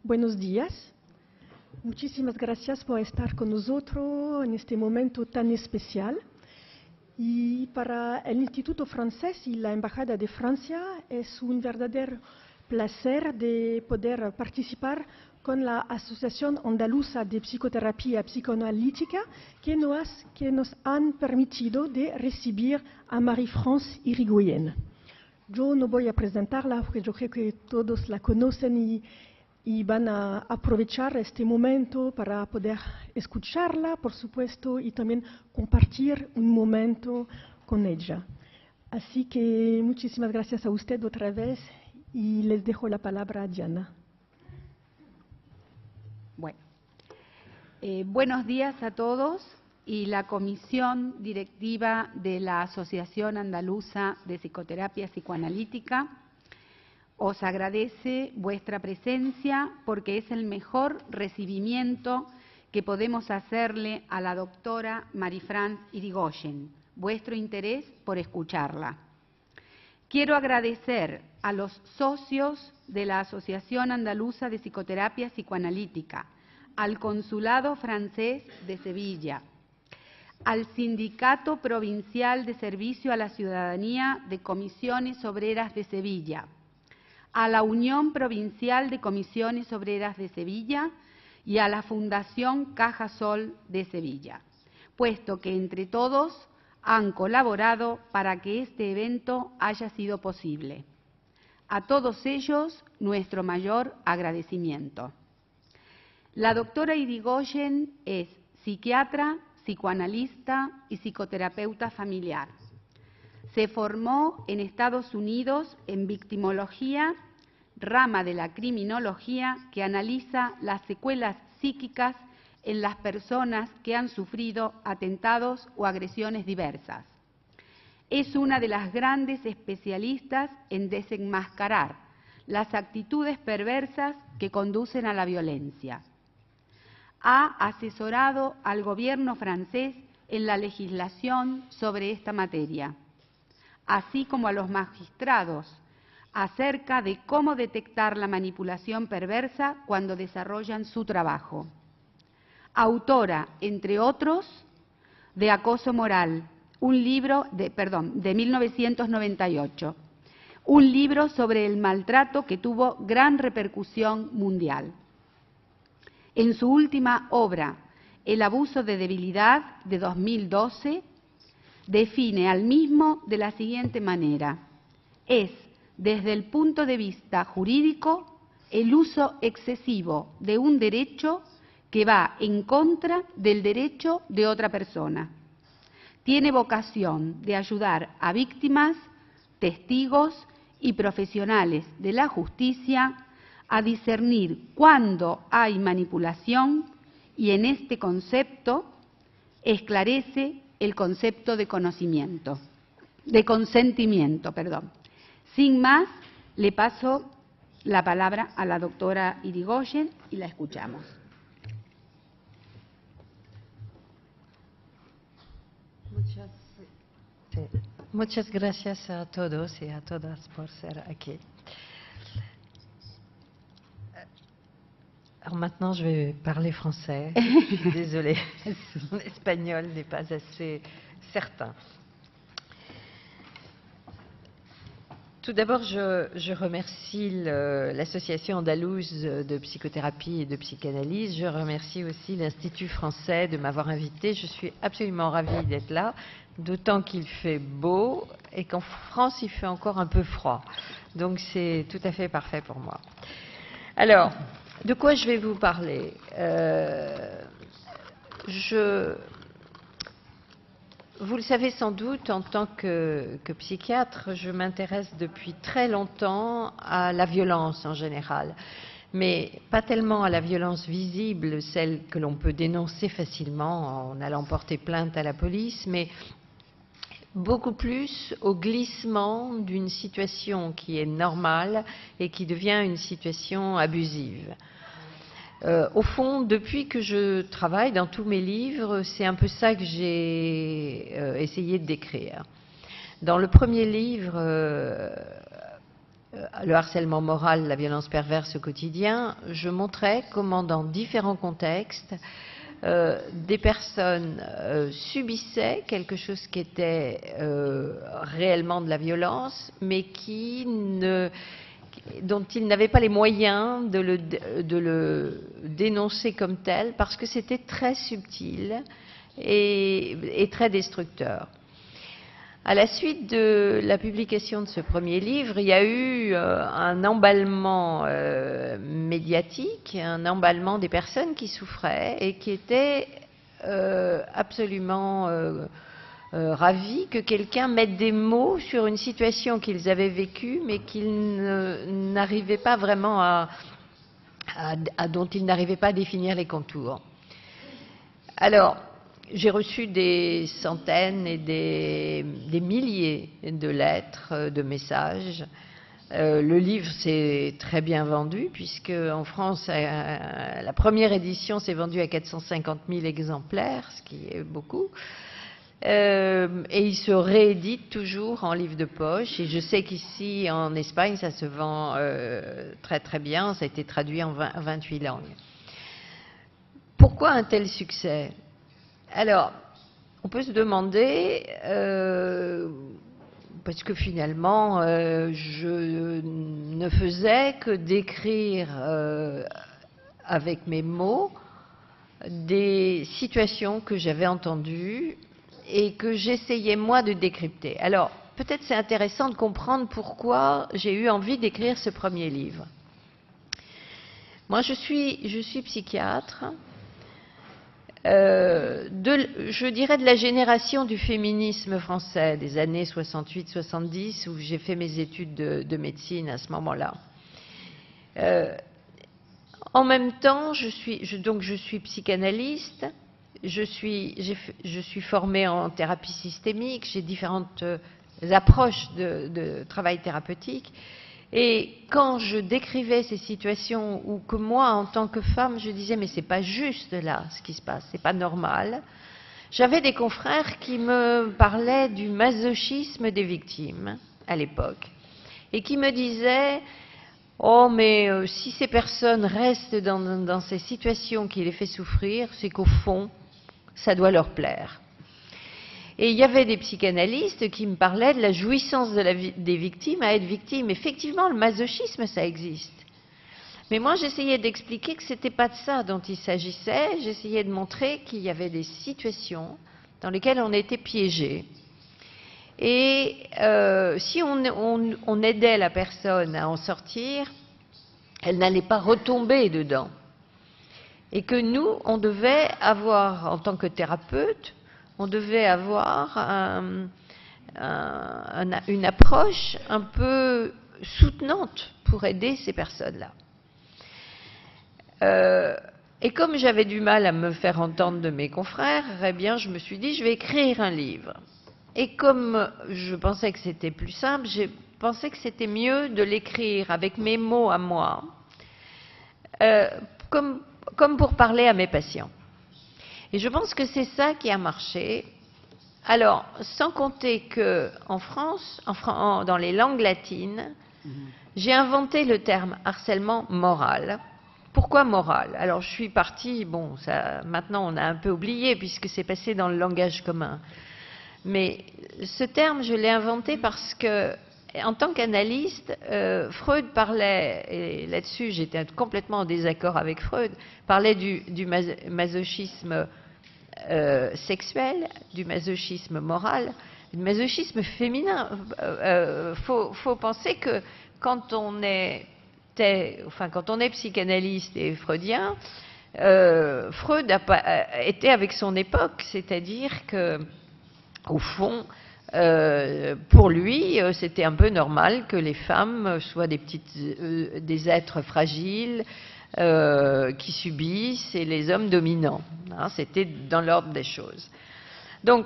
Buenos días. Muchísimas gracias por estar con nosotros en este momento tan especial. Y para el Instituto Francés y la Embajada de Francia es un verdadero placer de poder participar con la Asociación Andaluza de Psicoterapia Psicoanalítica que nos han permitido de recibir a Marie-France Irigoyen. Yo no voy a presentarla porque yo creo que todos la conocen y van a aprovechar este momento para poder escucharla, por supuesto, y también compartir un momento con ella. Así que muchísimas gracias a usted otra vez y les dejo la palabra a Diana. Bueno, buenos días a todos y la Comisión Directiva de la Asociación Andaluza de Psicoterapia Psicoanalítica os agradece vuestra presencia porque es el mejor recibimiento que podemos hacerle a la doctora Marie-France Irigoyen, vuestro interés por escucharla. Quiero agradecer a los socios de la Asociación Andaluza de Psicoterapia Psicoanalítica, al Consulado Francés de Sevilla, al Sindicato Provincial de Servicio a la Ciudadanía de Comisiones Obreras de Sevilla, a la Unión Provincial de Comisiones Obreras de Sevilla y a la Fundación Cajasol de Sevilla, puesto que entre todos han colaborado para que este evento haya sido posible. A todos ellos, nuestro mayor agradecimiento. La doctora Irigoyen es psiquiatra, psicoanalista y psicoterapeuta familiar. Se formó en Estados Unidos en victimología, rama de la criminología que analiza las secuelas psíquicas en las personas que han sufrido atentados o agresiones diversas. Es una de las grandes especialistas en desenmascarar las actitudes perversas que conducen a la violencia. Ha asesorado al gobierno francés en la legislación sobre esta materia, así como a los magistrados acerca de cómo detectar la manipulación perversa cuando desarrollan su trabajo. Autora, entre otros, de Acoso Moral, un libro de 1998, un libro sobre el maltrato que tuvo gran repercusión mundial. En su última obra, El abuso de debilidad, de 2012, define al mismo de la siguiente manera: es, desde el punto de vista jurídico, el uso excesivo de un derecho que va en contra del derecho de otra persona. Tiene vocación de ayudar a víctimas, testigos y profesionales de la justicia a discernir cuándo hay manipulación y en este concepto esclarece el concepto de consentimiento. Sin más, le paso la palabra a la doctora Irigoyen y la escuchamos. Muchas gracias a todos y a todas por ser aquí. Alors maintenant, je vais parler français. Désolée, mon espagnol n'est pas assez certain. Tout d'abord, je remercie l'Association andalouse de psychothérapie et de psychanalyse. Je remercie aussi l'Institut français de m'avoir invitée. Je suis absolument ravie d'être là, d'autant qu'il fait beau et qu'en France, il fait encore un peu froid. Donc, c'est tout à fait parfait pour moi. Alors, de quoi je vais vous parler? Vous le savez sans doute, en tant que psychiatre, je m'intéresse depuis très longtemps à la violence en général, mais pas tellement à la violence visible, celle que l'on peut dénoncer facilement en allant porter plainte à la police, mais beaucoup plus au glissement d'une situation qui est normale et qui devient une situation abusive. Au fond, depuis que je travaille dans tous mes livres, c'est un peu ça que j'ai essayé de décrire. Dans le premier livre, le harcèlement moral, la violence perverse au quotidien, je montrais comment dans différents contextes, des personnes subissaient quelque chose qui était réellement de la violence, mais dont ils n'avaient pas les moyens de le dénoncer comme tel, parce que c'était très subtil et très destructeur. À la suite de la publication de ce premier livre, il y a eu un emballement médiatique, un emballement des personnes qui souffraient et qui étaient absolument ravis que quelqu'un mette des mots sur une situation qu'ils avaient vécue, mais qu'ils n'arrivaient pas vraiment dont ils n'arrivaient pas à définir les contours. Alors, j'ai reçu des centaines et des milliers de lettres, de messages. Le livre s'est très bien vendu, puisque en France, la première édition s'est vendue à 450 000 exemplaires, ce qui est beaucoup. Et il se réédite toujours en livre de poche. Et je sais qu'ici, en Espagne, ça se vend très très bien. Ça a été traduit en 28 langues. Pourquoi un tel succès ? Alors, on peut se demander, parce que finalement, je ne faisais que décrire avec mes mots des situations que j'avais entendues et que j'essayais moi de décrypter. Alors, peut-être c'est intéressant de comprendre pourquoi j'ai eu envie d'écrire ce premier livre. Moi, je suis psychiatre. Je dirais de la génération du féminisme français, des années 68-70, où j'ai fait mes études de médecine à ce moment-là. En même temps, je suis psychanalyste, je suis formée en thérapie systémique, j'ai différentes approches de travail thérapeutique. Et quand je décrivais ces situations où que moi, en tant que femme, je disais mais c'est pas juste là ce qui se passe, c'est pas normal, j'avais des confrères qui me parlaient du masochisme des victimes à l'époque et qui me disaient oh mais si ces personnes restent dans ces situations qui les fait souffrir, c'est qu'au fond ça doit leur plaire. Et il y avait des psychanalystes qui me parlaient de la jouissance des victimes à être victimes. Effectivement, le masochisme, ça existe. Mais moi, j'essayais d'expliquer que ce n'était pas de ça dont il s'agissait. J'essayais de montrer qu'il y avait des situations dans lesquelles on était piégé. Et si on aidait la personne à en sortir, elle n'allait pas retomber dedans. Et que nous, on devait avoir, en tant que thérapeute, on devait avoir une approche un peu soutenante pour aider ces personnes-là. Et comme j'avais du mal à me faire entendre de mes confrères, eh bien, je me suis dit, je vais écrire un livre. Et comme je pensais que c'était plus simple, j'ai pensé que c'était mieux de l'écrire avec mes mots à moi, comme pour parler à mes patients. Et je pense que c'est ça qui a marché. Alors, sans compter qu'en France, dans les langues latines, j'ai inventé le terme harcèlement moral. Pourquoi moral? Alors, je suis partie, bon, ça, maintenant on a un peu oublié puisque c'est passé dans le langage commun. Mais ce terme, je l'ai inventé parce que, en tant qu'analyste, Freud parlait, et là-dessus j'étais complètement en désaccord avec Freud, parlait du masochisme sexuel, du masochisme moral, du masochisme féminin. Faut penser que quand on est psychanalyste et freudien, Freud était avec son époque, c'est-à-dire que, au fond, pour lui, c'était un peu normal que les femmes soient des êtres fragiles, qui subissent, et les hommes dominants. Hein, c'était dans l'ordre des choses. Donc,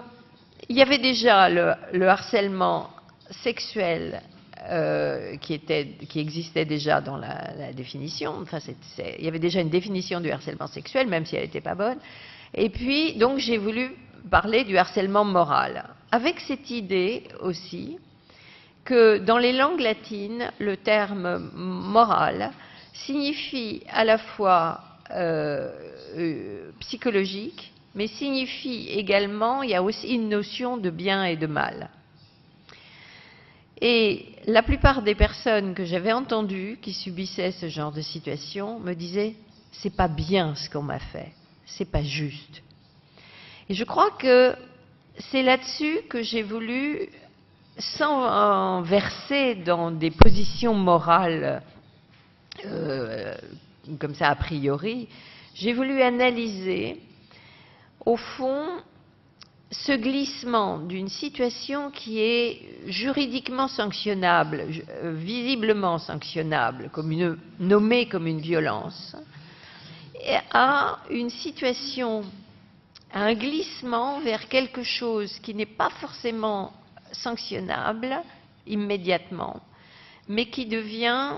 il y avait déjà le harcèlement sexuel qui existait déjà dans la définition. Enfin, il y avait déjà une définition du harcèlement sexuel, même si elle n'était pas bonne. Et puis, donc, j'ai voulu parler du harcèlement moral, avec cette idée aussi que dans les langues latines, le terme moral signifie à la fois psychologique, mais signifie également, il y a aussi une notion de bien et de mal. Et la plupart des personnes que j'avais entendues qui subissaient ce genre de situation me disaient « c'est pas bien ce qu'on m'a fait, c'est pas juste ». Et je crois que c'est là-dessus que j'ai voulu, sans verser dans des positions morales comme ça a priori, j'ai voulu analyser au fond ce glissement d'une situation qui est juridiquement sanctionnable, visiblement sanctionnable, nommée comme une violence, à une situation, à un glissement vers quelque chose qui n'est pas forcément sanctionnable immédiatement, mais qui devient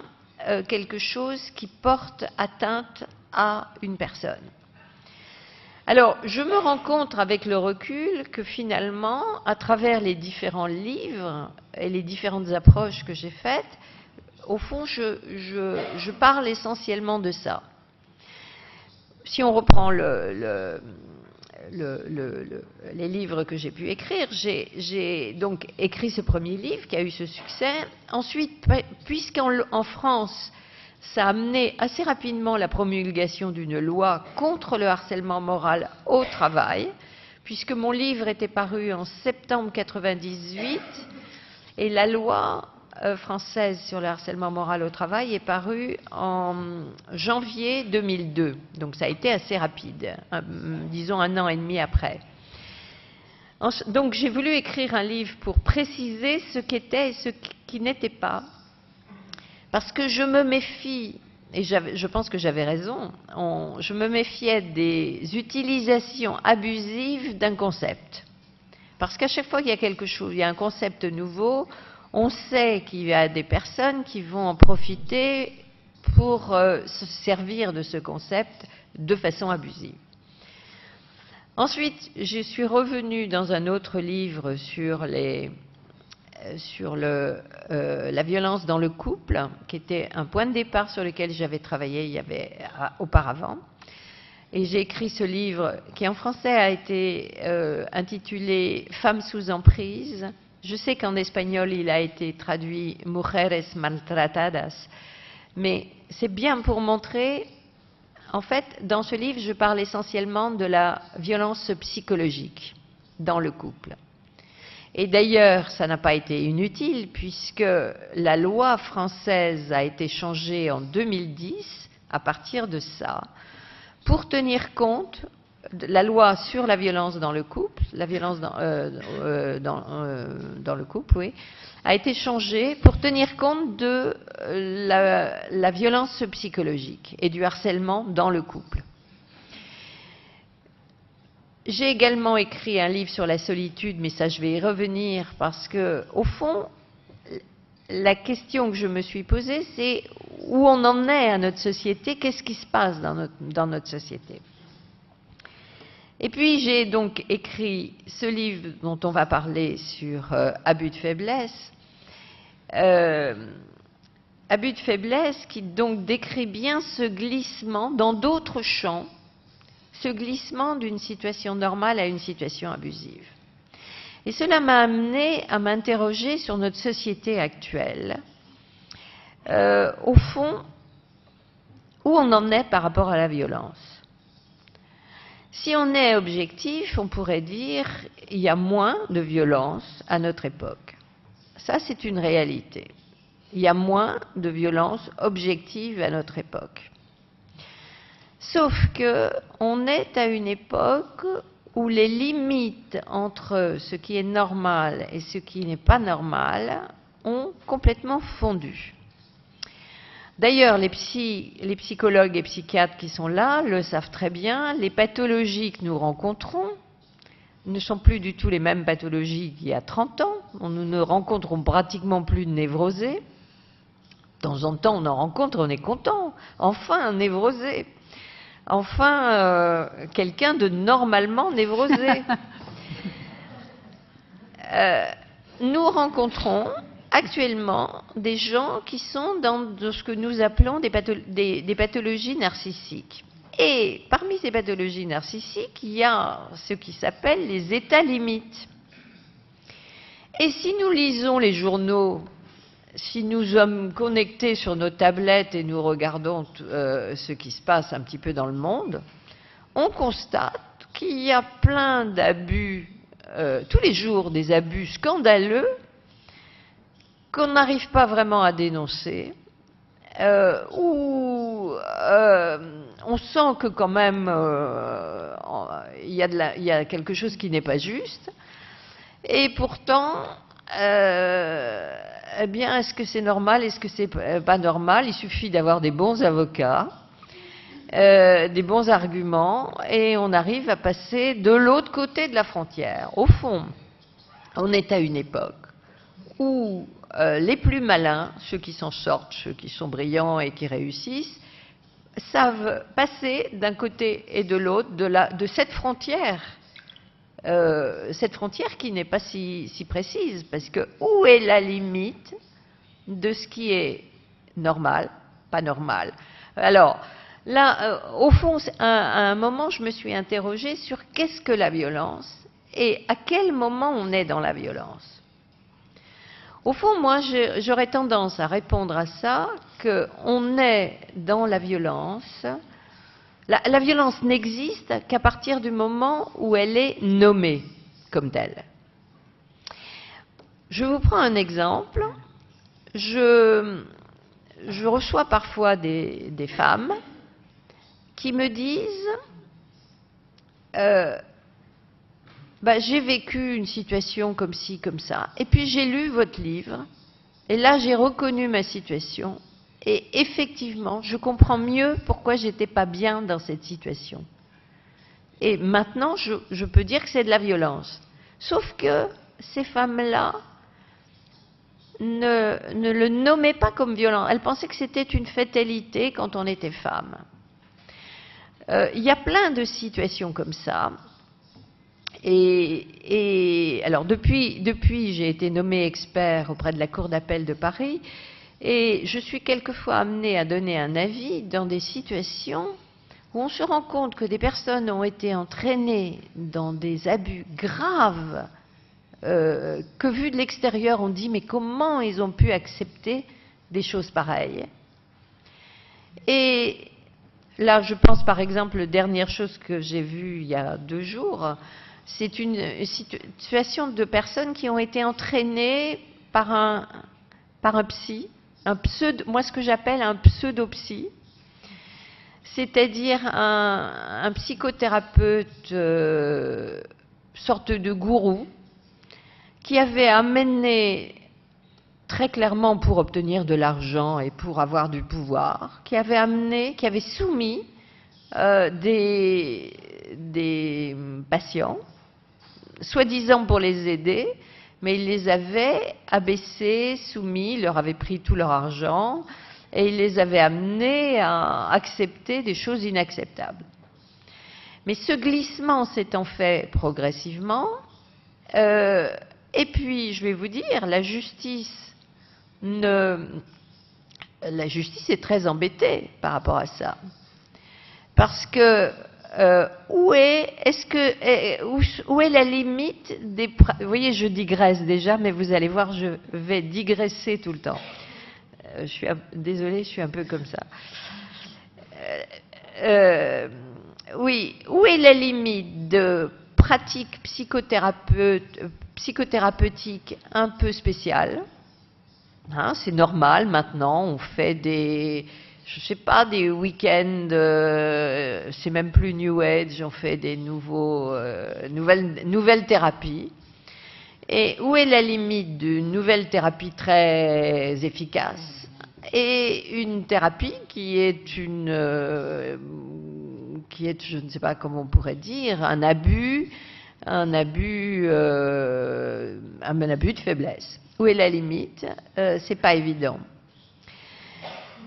quelque chose qui porte atteinte à une personne. Alors, je me rends compte avec le recul que finalement, à travers les différents livres et les différentes approches que j'ai faites, au fond, je parle essentiellement de ça. Si on reprend les livres que j'ai pu écrire, j'ai donc écrit ce premier livre qui a eu ce succès. Ensuite, puisqu'en France, ça a amené assez rapidement la promulgation d'une loi contre le harcèlement moral au travail, puisque mon livre était paru en septembre 1998 et la loi française sur le harcèlement moral au travail est parue en janvier 2002. Donc ça a été assez rapide, disons 1 an et demi après. Donc j'ai voulu écrire un livre pour préciser ce qu'était et ce qui n'était pas. Parce que je me méfie, et je pense que j'avais raison, je me méfiais des utilisations abusives d'un concept. Parce qu'à chaque fois qu'il y a quelque chose, il y a un concept nouveau, on sait qu'il y a des personnes qui vont en profiter pour se servir de ce concept de façon abusive. Ensuite, je suis revenue dans un autre livre sur la violence dans le couple, qui était un point de départ sur lequel j'avais travaillé auparavant. Et j'ai écrit ce livre qui en français a été intitulé « Femmes sous emprise ». Je sais qu'en espagnol il a été traduit « Mujeres maltratadas », mais c'est bien pour montrer, en fait, dans ce livre, je parle essentiellement de la violence psychologique dans le couple. Et d'ailleurs, ça n'a pas été inutile puisque la loi française a été changée en 2010 à partir de ça pour tenir compte de la loi sur la violence dans le couple, la violence dans le couple, oui, a été changée pour tenir compte de la violence psychologique et du harcèlement dans le couple. J'ai également écrit un livre sur la solitude, mais ça je vais y revenir parce que, au fond, la question que je me suis posée, c'est où on en est à notre société, qu'est-ce qui se passe dans notre société. Et puis j'ai donc écrit ce livre dont on va parler sur abus de faiblesse. Abus de faiblesse qui donc décrit bien ce glissement dans d'autres champs, ce glissement d'une situation normale à une situation abusive. Et cela m'a amené à m'interroger sur notre société actuelle. Au fond, où on en est par rapport à la violence. Si on est objectif, on pourrait dire qu'il y a moins de violence à notre époque. Ça, c'est une réalité. Il y a moins de violence objective à notre époque. Sauf qu'on est à une époque où les limites entre ce qui est normal et ce qui n'est pas normal ont complètement fondu. D'ailleurs, les psychologues et psychiatres qui sont là le savent très bien, les pathologies que nous rencontrons ne sont plus du tout les mêmes pathologies qu'il y a 30 ans. Nous ne rencontrons pratiquement plus de névrosés. De temps en temps, on en rencontre, on est content. Enfin, un névrosé. Enfin, quelqu'un de normalement névrosé. Nous rencontrons actuellement des gens qui sont dans ce que nous appelons des pathologies narcissiques. Et parmi ces pathologies narcissiques, il y a ce qui s'appelle les états limites. Et si nous lisons les journaux, si nous sommes connectés sur nos tablettes et nous regardons ce qui se passe un petit peu dans le monde, on constate qu'il y a plein d'abus, tous les jours des abus scandaleux qu'on n'arrive pas vraiment à dénoncer, où on sent que quand même il y a quelque chose qui n'est pas juste, et pourtant, eh bien, est-ce que c'est normal, est-ce que c'est pas normal? Il suffit d'avoir des bons avocats, des bons arguments, et on arrive à passer de l'autre côté de la frontière. Au fond, on est à une époque où les plus malins, ceux qui s'en sortent, ceux qui sont brillants et qui réussissent, savent passer d'un côté et de l'autre de cette frontière qui n'est pas si précise, parce que où est la limite de ce qui est normal, pas normal? Alors, là, au fond, à un moment, je me suis interrogée sur qu'est-ce que la violence et à quel moment on est dans la violence. Au fond, moi, j'aurais tendance à répondre à ça qu'on est dans la violence. La violence n'existe qu'à partir du moment où elle est nommée comme telle. Je vous prends un exemple. Je reçois parfois des femmes qui me disent j'ai vécu une situation comme ci, comme ça, et puis j'ai lu votre livre, et là j'ai reconnu ma situation, et effectivement, je comprends mieux pourquoi j'étais pas bien dans cette situation. Et maintenant, je peux dire que c'est de la violence. Sauf que ces femmes-là ne le nommaient pas comme violent. Elles pensaient que c'était une fatalité quand on était femme. Il y a plein de situations comme ça. Et alors depuis j'ai été nommée expert auprès de la Cour d'appel de Paris, et je suis quelquefois amenée à donner un avis dans des situations où on se rend compte que des personnes ont été entraînées dans des abus graves, que vu de l'extérieur on dit mais comment ils ont pu accepter des choses pareilles. Et là je pense par exemple, la dernière chose que j'ai vue il y a 2 jours, c'est une situation de personnes qui ont été entraînées par un psy, moi ce que j'appelle un pseudo-psy, c'est-à-dire un psychothérapeute, sorte de gourou, qui avait amené très clairement pour obtenir de l'argent et pour avoir du pouvoir, qui avait soumis des patients, soi-disant pour les aider, mais il les avait abaissés, soumis, il leur avait pris tout leur argent et il les avait amenés à accepter des choses inacceptables. Mais ce glissement s'étant fait progressivement, et puis je vais vous dire, la justice est très embêtée par rapport à ça. Parce que où est la limite des... Vous voyez, je digresse déjà, mais vous allez voir, je vais digresser tout le temps. Désolée, je suis un peu comme ça. Oui, où est la limite de pratiques psychothérapeutiques un peu spéciales? Hein, c'est normal maintenant, on fait des week-ends, c'est même plus New Age, on fait des nouvelles thérapies. Et où est la limite d'une nouvelle thérapie très efficace et une thérapie qui est je ne sais pas comment on pourrait dire, un abus de faiblesse. Où est la limite? C'est pas évident.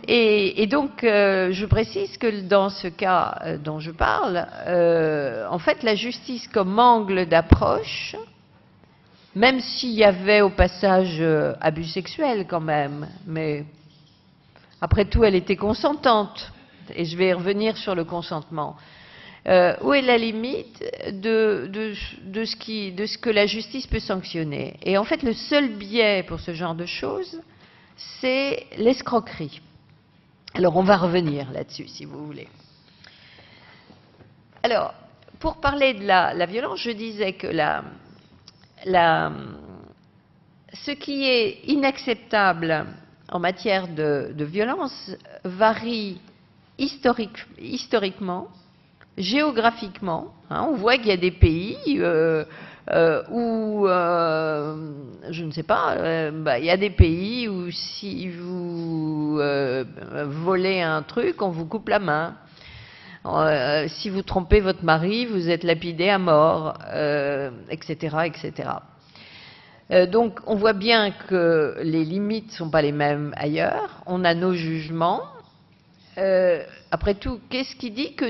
Et donc, je précise que dans ce cas dont je parle, en fait, la justice comme angle d'approche même s'il y avait au passage abus sexuels quand même, mais après tout, elle était consentante, et je vais revenir sur le consentement. Où est la limite de ce que la justice peut sanctionner? Et en fait, le seul biais pour ce genre de choses, c'est l'escroquerie. Alors, on va revenir là-dessus, si vous voulez. Alors, pour parler de la violence, je disais que ce qui est inacceptable en matière de violence varie historiquement, géographiquement. On voit qu'il y a des pays où, je ne sais pas, il y a des pays où si vous volez un truc, on vous coupe la main. Si vous trompez votre mari, vous êtes lapidé à mort, etc., etc. Donc, on voit bien que les limites ne sont pas les mêmes ailleurs. On a nos jugements. Après tout, qu'est-ce qui dit que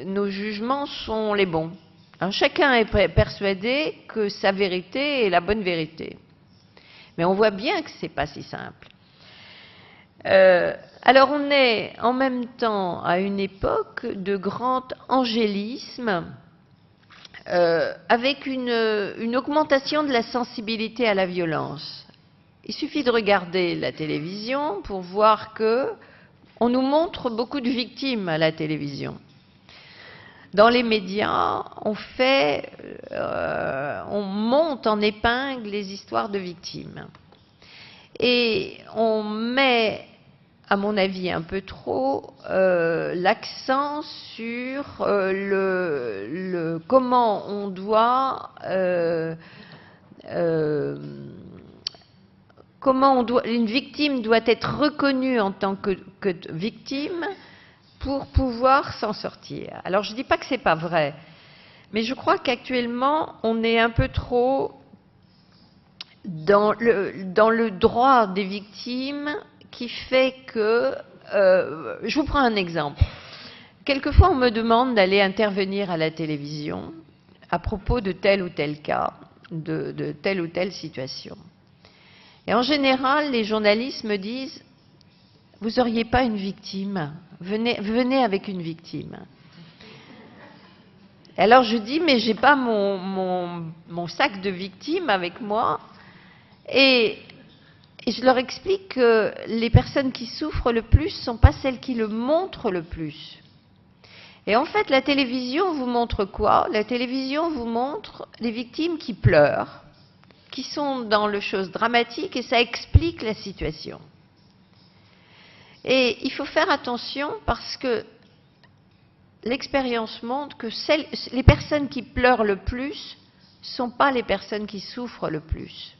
nos jugements sont les bons? Alors, chacun est persuadé que sa vérité est la bonne vérité. Mais on voit bien que ce n'est pas si simple. Alors, on est en même temps à une époque de grand angélisme, avec une augmentation de la sensibilité à la violence. Il suffit de regarder la télévision pour voir que on nous montre beaucoup de victimes à la télévision. Dans les médias, on monte en épingle les histoires de victimes. Et on met, à mon avis, un peu trop l'accent sur comment on doit une victime doit être reconnue en tant que victime pour pouvoir s'en sortir. Alors je ne dis pas que ce n'est pas vrai, mais je crois qu'actuellement on est un peu trop dans le droit des victimes, qui fait que je vous prends un exemple. Quelquefois on me demande d'aller intervenir à la télévision à propos de tel ou tel cas, de telle ou telle situation. Et en général, les journalistes me disent « Vous n'auriez pas une victime, venez avec une victime. » Et alors je dis « Mais je n'ai pas mon sac de victimes avec moi. » Et je leur explique que les personnes qui souffrent le plus ne sont pas celles qui le montrent le plus. Et en fait, la télévision vous montre quoi? La télévision vous montre les victimes qui pleurent, qui sont dans le chose dramatique, et ça explique la situation. Et il faut faire attention parce que l'expérience montre que les personnes qui pleurent le plus ne sont pas les personnes qui souffrent le plus.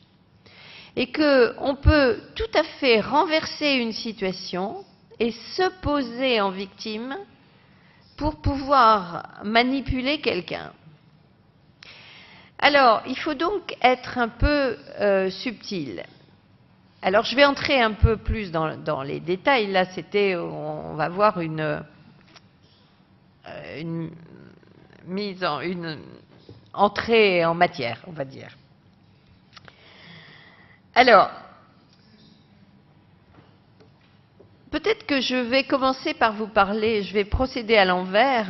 Et qu'on peut tout à fait renverser une situation et se poser en victime pour pouvoir manipuler quelqu'un. Alors, il faut donc être un peu subtil. Alors, je vais entrer un peu plus dans les détails. Là, on va voir une entrée en matière, on va dire. Alors, peut-être que je vais commencer par vous parler, je vais procéder à l'envers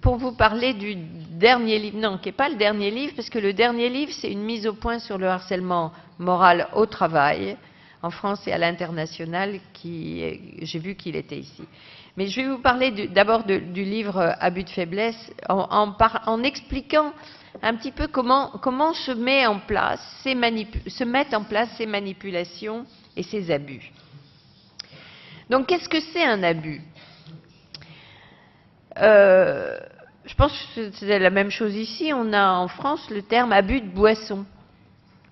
pour vous parler du dernier livre, non, qui n'est pas le dernier livre, parce que le dernier livre, c'est une mise au point sur le harcèlement moral au travail, en France et à l'international, j'ai vu qu'il était ici. Mais je vais vous parler d'abord du livre Abus de faiblesse, en expliquant un petit peu comment se mettent en place ces manipulations et ces abus. Donc, qu'est-ce que c'est un abus? Je pense que c'est la même chose ici. On a en France le terme abus de boisson.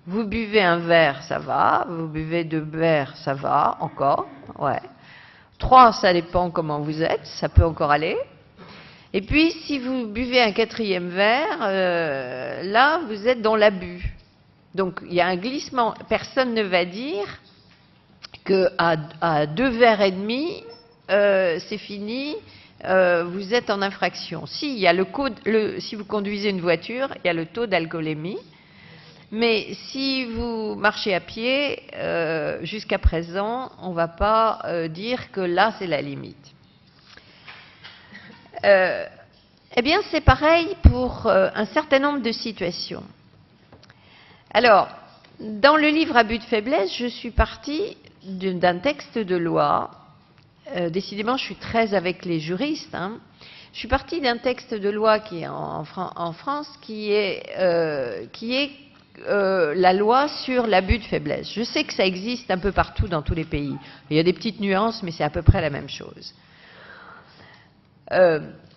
Vous buvez un verre, ça va. Vous buvez 2 verres, ça va, encore. Ouais. 3, ça dépend comment vous êtes, ça peut encore aller. Et puis, si vous buvez un 4e verre, là, vous êtes dans l'abus. Donc, il y a un glissement. Personne ne va dire qu'à 2 verres et demi, c'est fini, vous êtes en infraction. Si, il y a si vous conduisez une voiture, il y a le taux d'alcoolémie, Mais si vous marchez à pied, jusqu'à présent, on ne va pas dire que là, c'est la limite. Eh bien, c'est pareil pour un certain nombre de situations. Alors, dans le livre Abus de faiblesse, je suis partie d'un texte de loi. Décidément, je suis très avec les juristes. Hein. Je suis partie d'un texte de loi qui est en France, qui est la loi sur l'abus de faiblesse. Je sais que ça existe un peu partout dans tous les pays. Il y a des petites nuances, mais c'est à peu près la même chose.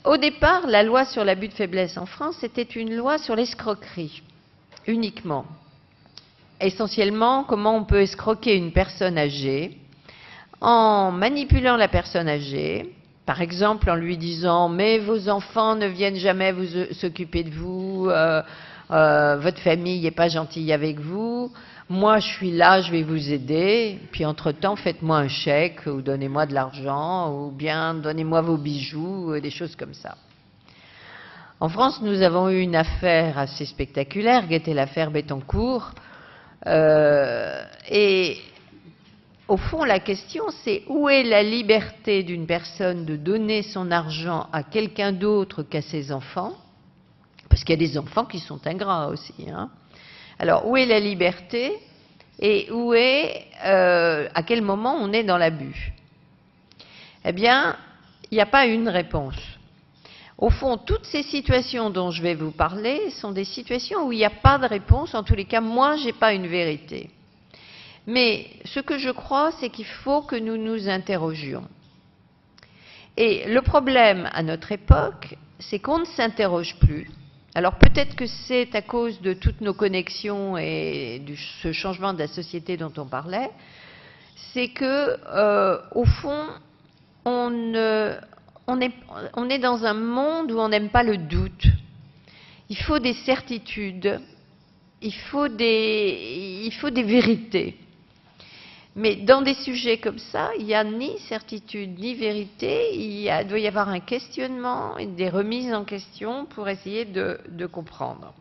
Au départ, la loi sur l'abus de faiblesse en France, c'était une loi sur l'escroquerie, uniquement. Essentiellement, comment on peut escroquer une personne âgée en manipulant la personne âgée, par exemple en lui disant « mais vos enfants ne viennent jamais s'occuper de vous, votre famille n'est pas gentille avec vous, moi je suis là, je vais vous aider, puis entre-temps faites-moi un chèque ou donnez-moi de l'argent ou bien donnez-moi vos bijoux, des choses comme ça ». En France, nous avons eu une affaire assez spectaculaire, qui était l'affaire Bettencourt, et au fond, la question, c'est où est la liberté d'une personne de donner son argent à quelqu'un d'autre qu'à ses enfants? Parce qu'il y a des enfants qui sont ingrats aussi. Hein. Alors, où est la liberté et où est, à quel moment on est dans l'abus? Eh bien, il n'y a pas une réponse. Au fond, toutes ces situations dont je vais vous parler sont des situations où il n'y a pas de réponse. En tous les cas, moi, je n'ai pas une vérité. Mais ce que je crois, c'est qu'il faut que nous nous interrogions. Et le problème à notre époque, c'est qu'on ne s'interroge plus. Alors peut-être que c'est à cause de toutes nos connexions et de ce changement de la société dont on parlait, c'est que, au fond, on est dans un monde où on n'aime pas le doute. Il faut des certitudes, il faut des vérités. Mais dans des sujets comme ça, il n'y a ni certitude ni vérité, il doit y avoir un questionnement et des remises en question pour essayer de comprendre.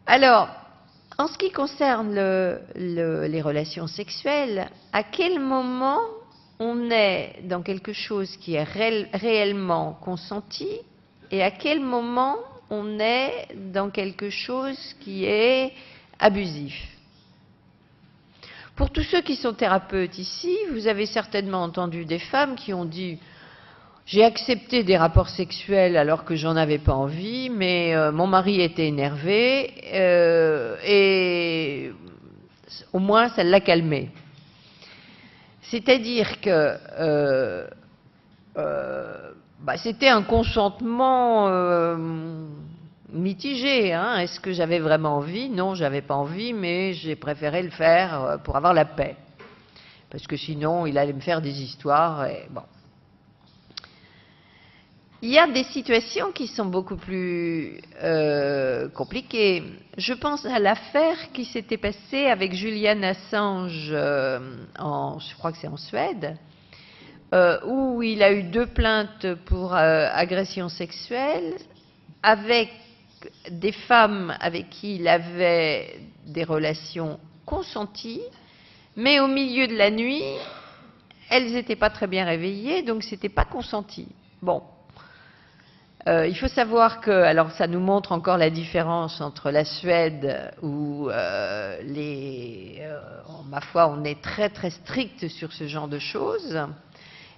Alors, en ce qui concerne les relations sexuelles, à quel moment on est dans quelque chose qui est réellement consenti et à quel moment on est dans quelque chose qui est abusif. Pour tous ceux qui sont thérapeutes ici, vous avez certainement entendu des femmes qui ont dit « j'ai accepté des rapports sexuels alors que j'en avais pas envie, mais mon mari était énervé et au moins ça l'a calmé ». C'est-à-dire que c'était un consentement mitigé. Hein. Est-ce que j'avais vraiment envie? Non, j'avais pas envie, mais j'ai préféré le faire pour avoir la paix. Parce que sinon, il allait me faire des histoires. Et bon. Il y a des situations qui sont beaucoup plus compliquées. Je pense à l'affaire qui s'était passée avec Julian Assange, je crois que c'est en Suède, où il a eu 2 plaintes pour agression sexuelle avec des femmes avec qui il avait des relations consenties, mais au milieu de la nuit, elles n'étaient pas très bien réveillées, donc c'était pas consenti. Bon. Il faut savoir que, alors ça nous montre encore la différence entre la Suède où ma foi, on est très très strict sur ce genre de choses.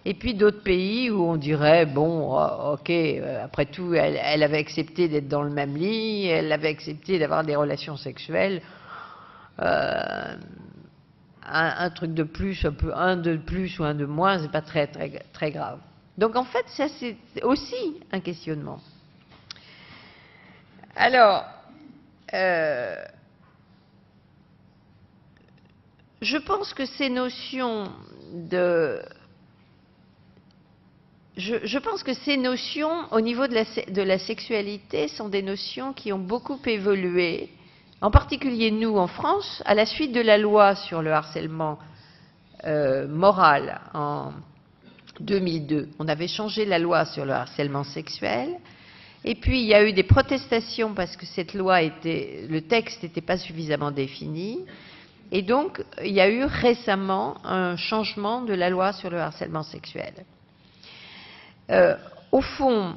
Et puis d'autres pays où on dirait, bon, ok, après tout, elle avait accepté d'être dans le même lit, elle avait accepté d'avoir des relations sexuelles, un truc de plus, un de plus ou un de moins, c'est pas très, très, très grave. Donc en fait, ça c'est aussi un questionnement. Alors, je pense que ces notions au niveau de la sexualité sont des notions qui ont beaucoup évolué, en particulier nous en France, à la suite de la loi sur le harcèlement moral en 2002. On avait changé la loi sur le harcèlement sexuel Et puis, il y a eu des protestations parce que cette loi le texte n'était pas suffisamment défini. Et donc, il y a eu récemment un changement de la loi sur le harcèlement sexuel. Au fond,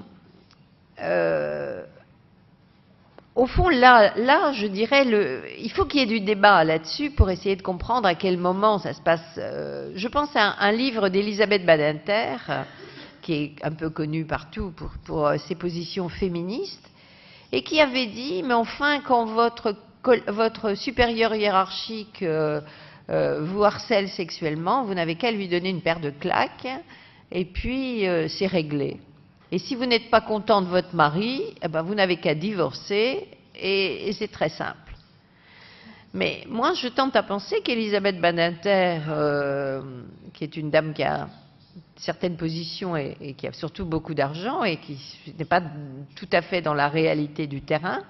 là, je dirais, il faut qu'il y ait du débat là-dessus pour essayer de comprendre à quel moment ça se passe. Je pense à un livre d'Elisabeth Badinter, qui est un peu connue partout pour ses positions féministes, et qui avait dit, mais enfin, quand votre supérieur hiérarchique vous harcèle sexuellement, vous n'avez qu'à lui donner une paire de claques, et puis c'est réglé. Et si vous n'êtes pas content de votre mari, eh ben, vous n'avez qu'à divorcer, et c'est très simple. Mais moi, je tente à penser qu'Elisabeth Badinter, qui est une dame qui a certaines positions et qui a surtout beaucoup d'argent et qui n'est pas tout à fait dans la réalité du terrain,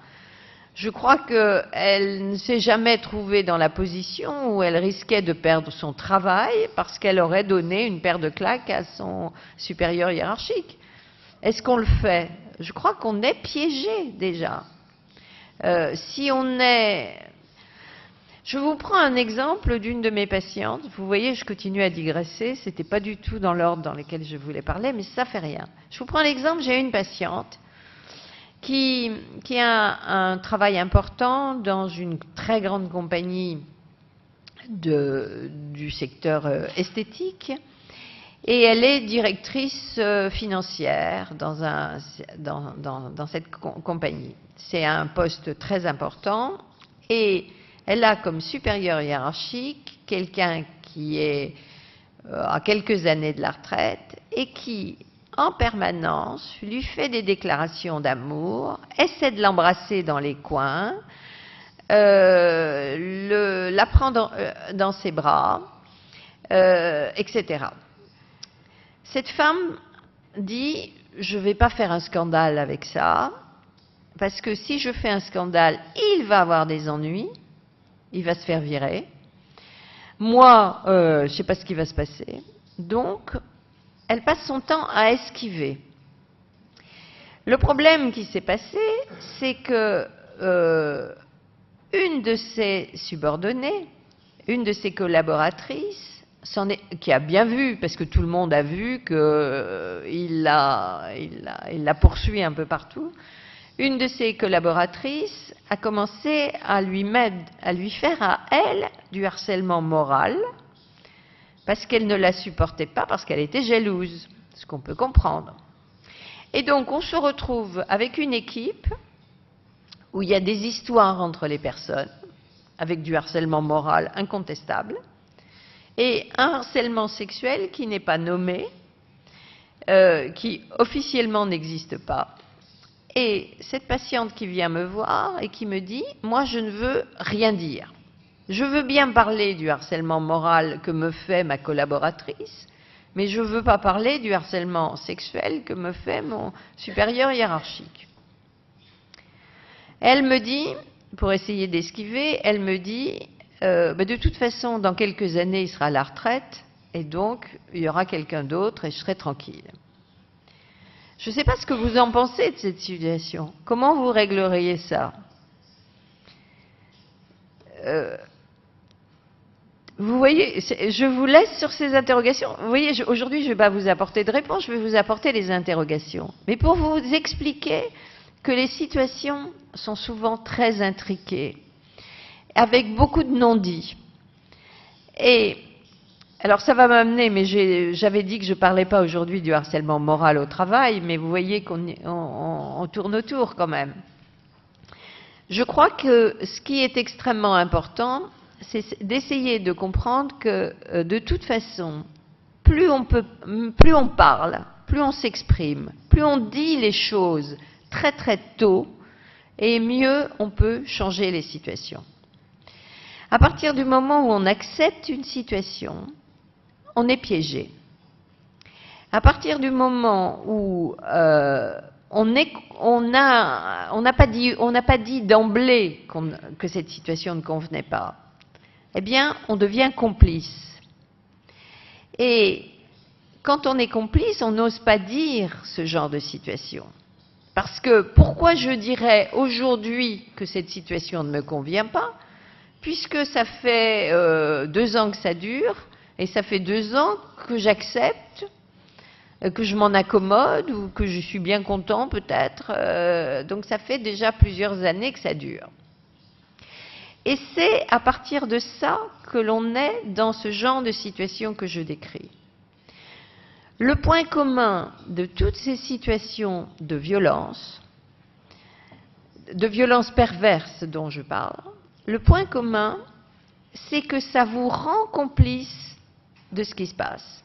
je crois qu'elle ne s'est jamais trouvée dans la position où elle risquait de perdre son travail parce qu'elle aurait donné une paire de claques à son supérieur hiérarchique. Est-ce qu'on le fait? Je crois qu'on est piégé déjà. Si on est... Je vous prends un exemple d'une de mes patientes. Vous voyez, je continue à digresser. Ce n'était pas du tout dans l'ordre dans lequel je voulais parler, mais ça ne fait rien. Je vous prends l'exemple, j'ai une patiente qui a un travail important dans une très grande compagnie du secteur esthétique. Et elle est directrice financière dans cette compagnie. C'est un poste très important et elle a comme supérieur hiérarchique quelqu'un qui est à quelques années de la retraite et qui, en permanence, lui fait des déclarations d'amour, essaie de l'embrasser dans les coins, la prend dans ses bras, etc. Cette femme dit « je ne vais pas faire un scandale avec ça, parce que si je fais un scandale, il va avoir des ennuis, il va se faire virer. Moi, je ne sais pas ce qui va se passer. » Donc, elle passe son temps à esquiver. Le problème qui s'est passé, c'est que une de ses subordonnées, une de ses collaboratrices, qui a bien vu, parce que tout le monde a vu qu'il la poursuit un peu partout, une de ses collaboratrices a commencé à lui faire à elle du harcèlement moral, parce qu'elle ne la supportait pas, parce qu'elle était jalouse, ce qu'on peut comprendre. Et donc on se retrouve avec une équipe où il y a des histoires entre les personnes, avec du harcèlement moral incontestable, et un harcèlement sexuel qui n'est pas nommé, qui officiellement n'existe pas. Et cette patiente qui vient me voir et qui me dit « moi je ne veux rien dire. Je veux bien parler du harcèlement moral que me fait ma collaboratrice, mais je ne veux pas parler du harcèlement sexuel que me fait mon supérieur hiérarchique. » Elle me dit, pour essayer d'esquiver, elle me dit de toute façon, dans quelques années, il sera à la retraite, et donc, il y aura quelqu'un d'autre, et je serai tranquille. Je ne sais pas ce que vous en pensez de cette situation. Comment vous régleriez ça? Vous voyez, je vous laisse sur ces interrogations. Vous voyez, aujourd'hui, je ne vais pas vous apporter de réponse, je vais vous apporter des interrogations. Mais pour vous expliquer que les situations sont souvent très intriquées, avec beaucoup de non-dits. Et alors ça va m'amener, mais j'avais dit que je ne parlais pas aujourd'hui du harcèlement moral au travail, mais vous voyez qu'on tourne autour quand même. Je crois que ce qui est extrêmement important, c'est d'essayer de comprendre que de toute façon, plus on parle, plus on s'exprime, plus on dit les choses très très tôt, et mieux on peut changer les situations. À partir du moment où on accepte une situation, on est piégé. À partir du moment où on n'a pas dit d'emblée que cette situation ne convenait pas, eh bien, on devient complice. Et quand on est complice, on n'ose pas dire ce genre de situation. Parce que pourquoi je dirais aujourd'hui que cette situation ne me convient pas, puisque ça fait 2 ans que ça dure, et ça fait 2 ans que j'accepte, que je m'en accommode, ou que je suis bien content peut-être. Donc ça fait déjà plusieurs années que ça dure. Et c'est à partir de ça que l'on est dans ce genre de situation que je décris. Le point commun de toutes ces situations de violence perverse dont je parle, le point commun, c'est que ça vous rend complice de ce qui se passe.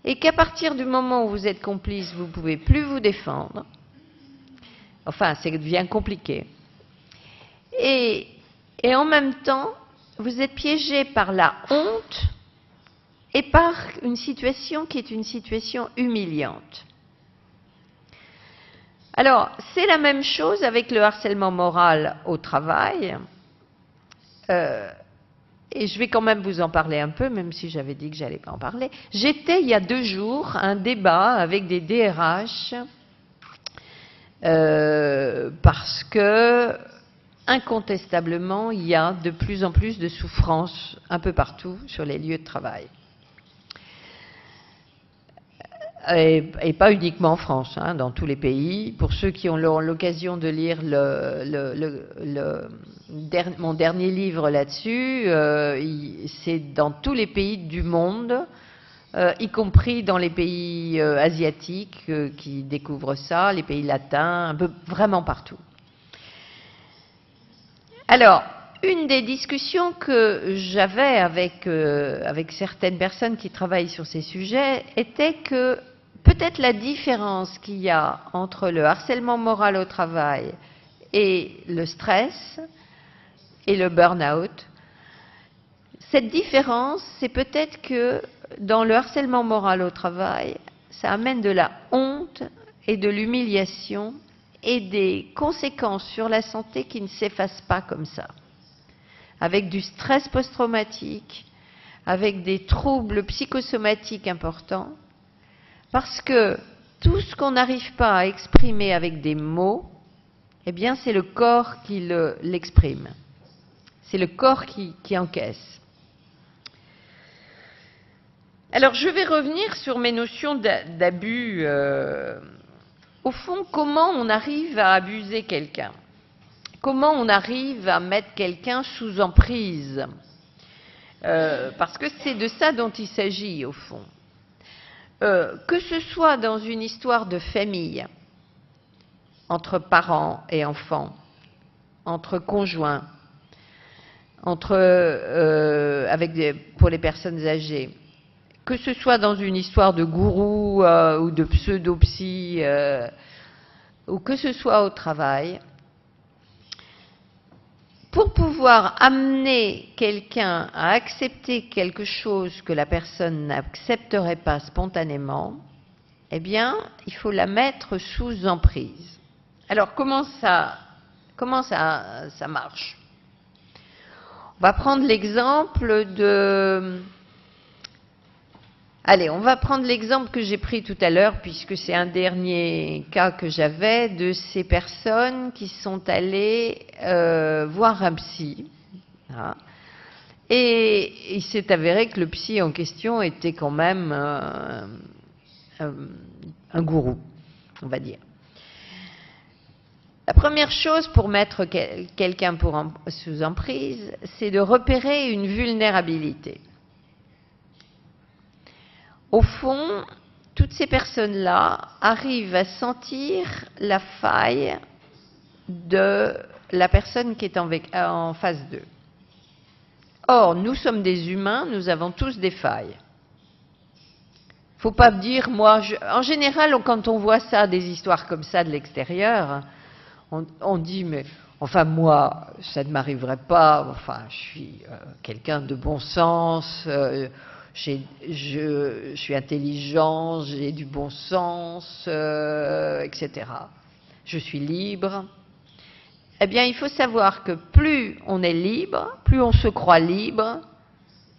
Et qu'à partir du moment où vous êtes complice, vous ne pouvez plus vous défendre. Enfin, ça devient compliqué. Et en même temps, vous êtes piégé par la honte et par une situation qui est une situation humiliante. Alors, c'est la même chose avec le harcèlement moral au travail. Et je vais quand même vous en parler un peu, même si j'avais dit que je n'allais pas en parler. J'étais, il y a 2 jours, à un débat avec des DRH parce que, incontestablement, il y a de plus en plus de souffrance un peu partout sur les lieux de travail. Et pas uniquement en France, hein, dans tous les pays. Pour ceux qui ont l'occasion de lire mon dernier livre là-dessus, c'est dans tous les pays du monde, y compris dans les pays asiatiques qui découvrent ça, les pays latins, un peu vraiment partout. Alors, une des discussions que j'avais avec certaines personnes qui travaillent sur ces sujets était que peut-être la différence qu'il y a entre le harcèlement moral au travail et le stress et le burn-out, cette différence, c'est peut-être que dans le harcèlement moral au travail, ça amène de la honte et de l'humiliation et des conséquences sur la santé qui ne s'effacent pas comme ça, avec du stress post-traumatique, avec des troubles psychosomatiques importants, parce que tout ce qu'on n'arrive pas à exprimer avec des mots, eh bien, c'est le corps qui l'exprime. C'est le corps qui encaisse. Alors, je vais revenir sur mes notions d'abus. Au fond, comment on arrive à abuser quelqu'un? Comment on arrive à mettre quelqu'un sous emprise? Parce que c'est de ça dont il s'agit, au fond. Que ce soit dans une histoire de famille, entre parents et enfants, entre conjoints, pour les personnes âgées, que ce soit dans une histoire de gourou ou de pseudo-psy, ou que ce soit au travail, pour pouvoir amener quelqu'un à accepter quelque chose que la personne n'accepterait pas spontanément, eh bien, il faut la mettre sous emprise. Alors, comment ça marche? On va prendre l'exemple Allez, on va prendre l'exemple que j'ai pris tout à l'heure, puisque c'est un dernier cas que j'avais, de ces personnes qui sont allées voir un psy. Hein, et il s'est avéré que le psy en question était quand même un gourou, on va dire. La première chose pour mettre quelqu'un sous emprise, c'est de repérer une vulnérabilité. Au fond, toutes ces personnes-là arrivent à sentir la faille de la personne qui est en face d'eux. Or, nous sommes des humains, nous avons tous des failles. Il ne faut pas me dire, en général, quand on voit ça, des histoires comme ça de l'extérieur, on dit, mais enfin moi, ça ne m'arriverait pas, enfin je suis quelqu'un de bon sens, je suis intelligent, j'ai du bon sens, etc. Je suis libre. Eh bien, il faut savoir que plus on est libre, plus on se croit libre,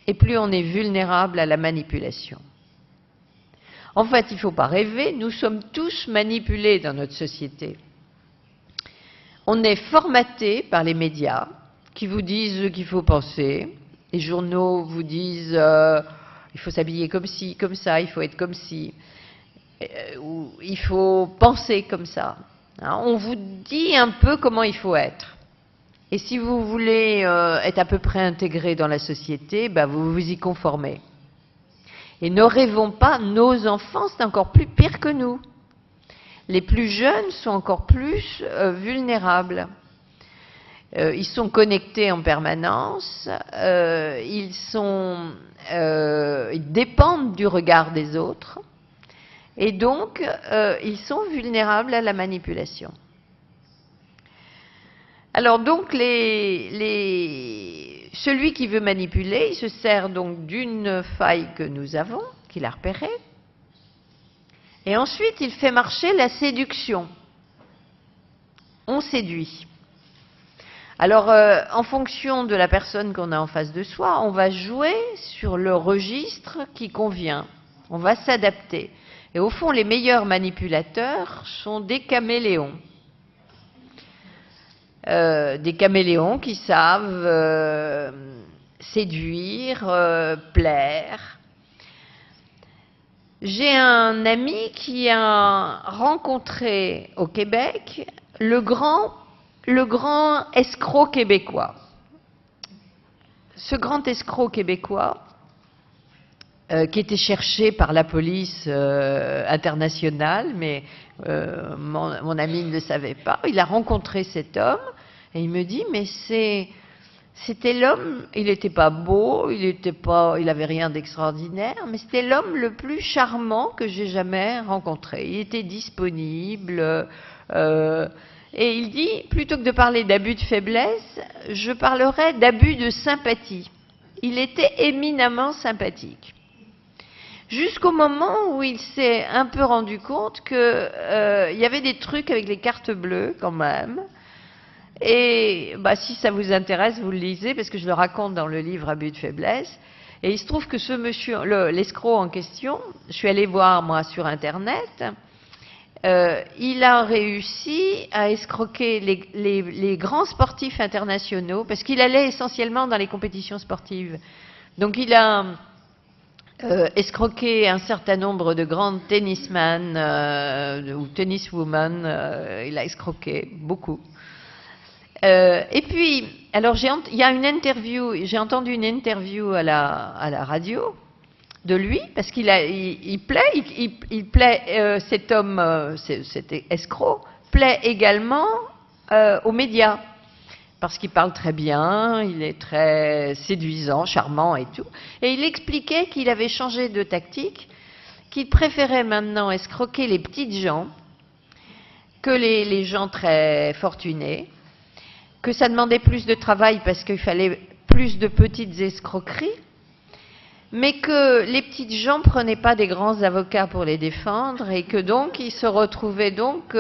et plus on est vulnérable à la manipulation. En fait, il ne faut pas rêver, nous sommes tous manipulés dans notre société. On est formaté par les médias qui vous disent ce qu'il faut penser. Les journaux vous disent il faut s'habiller comme ci, comme ça, il faut être comme ci, ou il faut penser comme ça. Hein, on vous dit un peu comment il faut être. Et si vous voulez être à peu près intégré dans la société, ben vous vous y conformez. Et ne rêvons pas, nos enfants, c'est encore plus pire que nous. Les plus jeunes sont encore plus vulnérables. Ils sont connectés en permanence, ils dépendent du regard des autres, et donc ils sont vulnérables à la manipulation. Alors donc celui qui veut manipuler, il se sert donc d'une faille que nous avons, qu'il a repérée, et ensuite il fait marcher la séduction. On séduit. Alors, en fonction de la personne qu'on a en face de soi, on va jouer sur le registre qui convient. On va s'adapter. Et au fond, les meilleurs manipulateurs sont des caméléons. Des caméléons qui savent séduire, plaire. J'ai un ami qui a rencontré au Québec le grand escroc québécois. Ce grand escroc québécois, qui était cherché par la police internationale, mais mon ami ne le savait pas, il a rencontré cet homme et il me dit, mais c'était l'homme, il n'était pas beau, il avait rien d'extraordinaire, mais c'était l'homme le plus charmant que j'ai jamais rencontré. Il était disponible, et il dit, plutôt que de parler d'abus de faiblesse, je parlerai d'abus de sympathie. Il était éminemment sympathique. Jusqu'au moment où il s'est un peu rendu compte qu'il y avait des trucs avec les cartes bleues quand même. Et bah, si ça vous intéresse, vous le lisez, parce que je le raconte dans le livre Abus de faiblesse. Et il se trouve que ce monsieur, l'escroc en question, je suis allée voir moi sur Internet, il a réussi à escroquer les grands sportifs internationaux, parce qu'il allait essentiellement dans les compétitions sportives. Donc il a escroqué un certain nombre de grandes tennisman ou tenniswoman, il a escroqué beaucoup. Et puis, alors il y a une interview, j'ai entendu une interview à la radio de lui, parce qu'il plaît, cet homme, cet escroc, plaît également aux médias, parce qu'il parle très bien, il est très séduisant, charmant et tout. Et il expliquait qu'il avait changé de tactique, qu'il préférait maintenant escroquer les petites gens que les gens très fortunés, que ça demandait plus de travail parce qu'il fallait plus de petites escroqueries, mais que les petites gens prenaient pas des grands avocats pour les défendre et que donc il se retrouvait donc,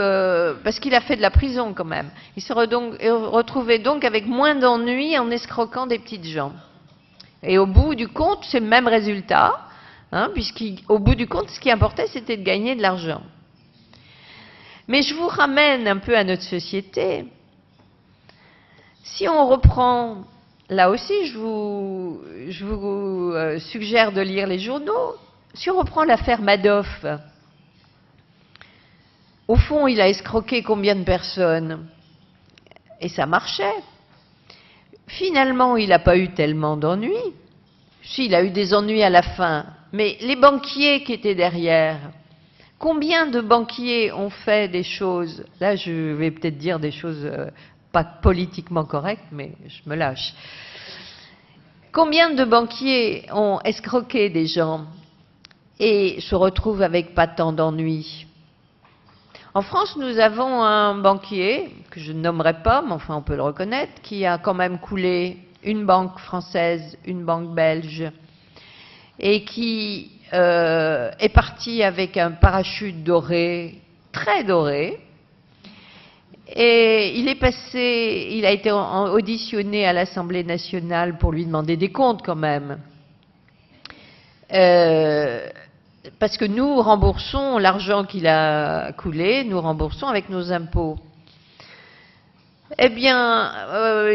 parce qu'il a fait de la prison quand même, il se retrouvait donc avec moins d'ennuis en escroquant des petites gens. Et au bout du compte, c'est le même résultat, hein, puisqu'au bout du compte, ce qui importait, c'était de gagner de l'argent. Mais je vous ramène un peu à notre société. Si on reprend, là aussi je vous suggère de lire les journaux, si on reprend l'affaire Madoff, au fond il a escroqué combien de personnes? Et ça marchait. Finalement il n'a pas eu tellement d'ennuis. Si, il a eu des ennuis à la fin, mais les banquiers qui étaient derrière, combien de banquiers ont fait des choses, là je vais peut-être dire des choses pas politiquement correct, mais je me lâche. Combien de banquiers ont escroqué des gens et se retrouvent avec pas tant d'ennuis? En France, nous avons un banquier, que je ne nommerai pas, mais enfin on peut le reconnaître, qui a quand même coulé une banque française, une banque belge, et qui est parti avec un parachute doré, très doré. Et il a été auditionné à l'Assemblée nationale pour lui demander des comptes quand même. parce que nous remboursons l'argent qu'il a coulé, nous remboursons avec nos impôts. Eh bien,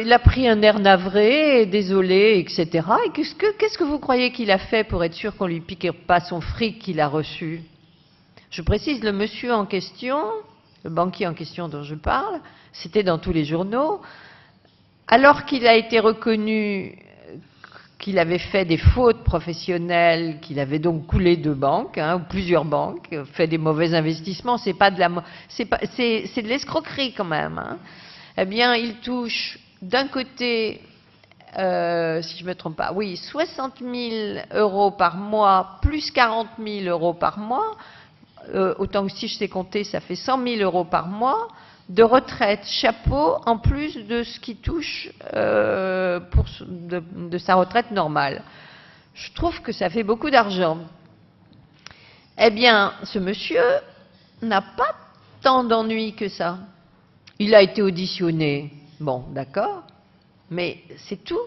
il a pris un air navré, désolé, etc. Et qu'est-ce que vous croyez qu'il a fait pour être sûr qu'on lui pique pas son fric qu'il a reçu? Je précise, le monsieur en question, le banquier en question dont je parle, c'était dans tous les journaux, alors qu'il a été reconnu qu'il avait fait des fautes professionnelles, qu'il avait donc coulé 2 banques, ou plusieurs banques, fait des mauvais investissements, c'est de l'escroquerie quand même. Eh bien, il touche d'un côté, si je ne me trompe pas, oui, 60 000 euros par mois, plus 40 000 euros par mois, autant que si je sais compter, ça fait 100 000 euros par mois, de retraite, chapeau, en plus de ce qu'il touche de sa retraite normale. Je trouve que ça fait beaucoup d'argent. Eh bien, ce monsieur n'a pas tant d'ennuis que ça. Il a été auditionné, bon, d'accord, mais c'est tout.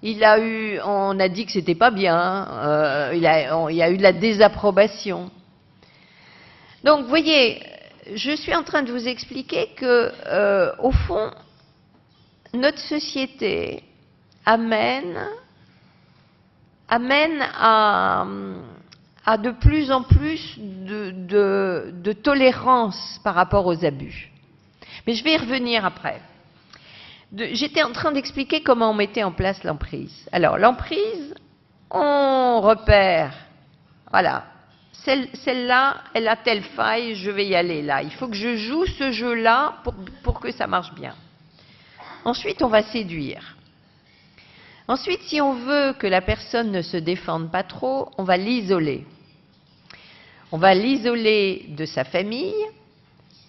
On a dit que c'était pas bien, il y a eu de la désapprobation. Donc, vous voyez, je suis en train de vous expliquer que, au fond, notre société amène à de plus en plus de tolérance par rapport aux abus. Mais je vais y revenir après. J'étais en train d'expliquer comment on mettait en place l'emprise. Alors, l'emprise, on repère, voilà, celle-là, elle a telle faille, je vais y aller là. Il faut que je joue ce jeu-là pour que ça marche bien. Ensuite, on va séduire. Ensuite, si on veut que la personne ne se défende pas trop, on va l'isoler. On va l'isoler de sa famille,